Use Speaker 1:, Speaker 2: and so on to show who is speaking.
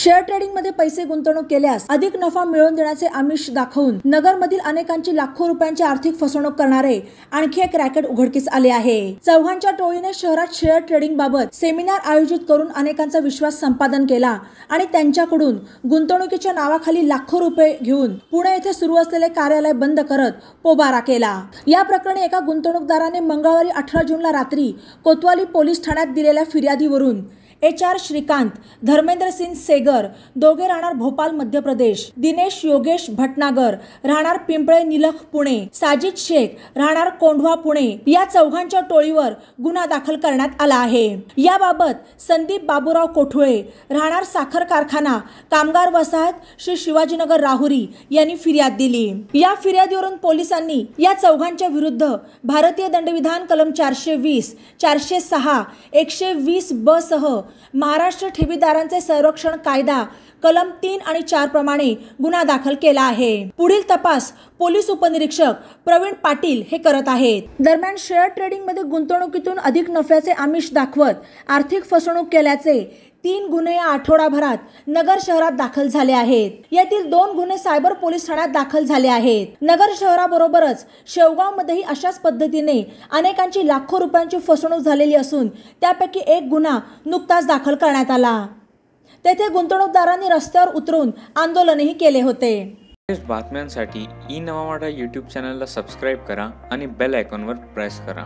Speaker 1: Share trading मध्ये पैसे गुंतवणूक केल्यास अधिक नफा मिळवून देण्याचे आमिष दाखवून नगरमधील अनेकांची लाखो रुपयांची आर्थिक फसवणूक करणारे आणखी एक रॅकेट उघडकीस आले आहे। चौघांच्या टोळीने शहरात शेअर ट्रेडिंग बाबत सेमिनार आयोजित करून अनेकांचा विश्वास संपादन केला आणि त्यांच्याकडून गुंतवणुकीच्या नावाखाली लाखो रुपये घेऊन पुणे येथे सुरू असलेले कार्यालय बंद करत पोबारा केला। या प्रकरणी एका गुंतवणूकदाराने मंगळवारी 18 जूनला रात्री कोतवाली पोलीस ठाण्यात दिलेल्या फिर्यादीवरून HR श्रीकांत धर्मेंद्र सिंग सेगर दोघे राहणार भोपाळ मध्य प्रदेश, दिनेश योगेश भटनागर राहणार पिंपळे निलख पुणे, साजिद शेख राहणार कोंढवा पुणे या चौघांच्या टोळीवर गुन्हा दाखल करण्यात आला आहे। याबाबत संदीप बाबूराव कोठुळे राहणार साखर कारखाना कामगार वसाहत श्री शिवाजीनगर राहुरी यांनी फिर्याद दिली। या फिर्यादीवरून पोलिसांनी या चौघांच्या विरुद्ध भारतीय दंडविधान कलम 420, 406, 120 ब सह महाराष्ट्र ठेवीदारांचे संरक्षण कायदा कलम 3 आणि 4 प्रमाणे गुन्हा दाखल केला आहे। पुढील तपास पोलीस उपनिरीक्षक प्रवीण पाटील हे करत आहेत। दरम्यान शेअर ट्रेडिंग मध्ये गुंतवणुकीतून अधिक नफ्याचे आमिष दाखवत आर्थिक फसवणूक केल्याचे 3 गुन्हे या आठवडाभरात नगर शहरात दाखल झाले आहेत। यातील 2 गुन्हे सायबर पोलीस ठाण्यात दाखल झाले आहेत। नगर शहराबरोबरच शेवगावमध्येही अशाच पद्धतीने अनेकांची लाखो रुपयांची फसवणूक झालेली असून त्यापैकी एक गुन्हा नुकताच दाखल करण्यात आला। तेथे गुंतवणूकदारांनी रस्त्यावर उतरून आंदोलनही केले होते।
Speaker 2: बातम्यांसाठी ई नवा मराठा YouTube चॅनलला सबस्क्राइब करा आणि बेल आयकॉनवर प्रेस करा।